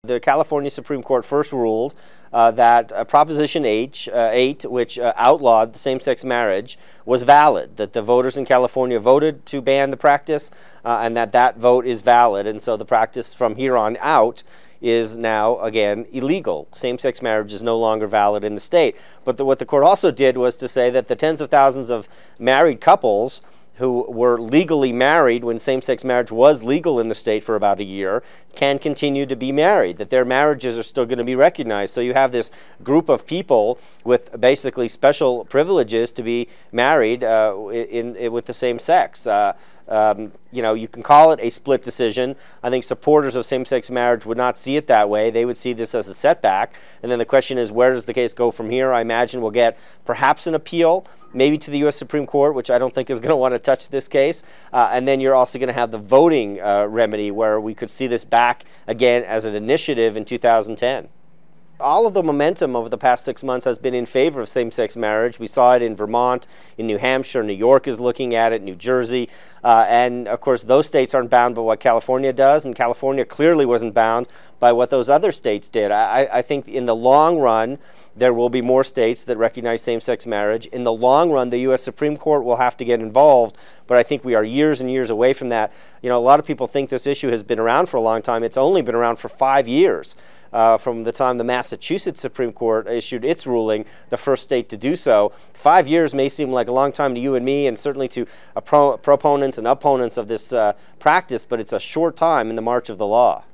The California Supreme Court first ruled that Proposition 8, which outlawed same-sex marriage, was valid, that the voters in California voted to ban the practice, and that vote is valid, and so the practice from here on out is now, again, illegal. Same-sex marriage is no longer valid in the state. But what the court also did was to say that the tens of thousands of married couples who were legally married when same-sex marriage was legal in the state for about a year can continue to be married, that their marriages are still going to be recognized. So you have this group of people with basically special privileges to be married with the same sex. You know, you can call it a split decision. I think supporters of same-sex marriage would not see it that way. They would see this as a setback. And then the question is, where does the case go from here? I imagine we'll get perhaps an appeal, maybe to the U.S. Supreme Court, which I don't think is going to want to touch this case. And then you're also going to have the voting remedy, where we could see this back again as an initiative in 2010. All of the momentum over the past 6 months has been in favor of same-sex marriage. We saw it in Vermont, in New Hampshire, New York is looking at it, New Jersey, and of course those states aren't bound by what California does, and California clearly wasn't bound by what those other states did. I think in the long run, there will be more states that recognize same-sex marriage. In the long run, the U.S. Supreme Court will have to get involved, but I think we are years and years away from that. You know, a lot of people think this issue has been around for a long time. It's only been around for 5 years. From the time the Massachusetts Supreme Court issued its ruling, the first state to do so. 5 years may seem like a long time to you and me, and certainly to proponents and opponents of this practice, but it's a short time in the march of the law.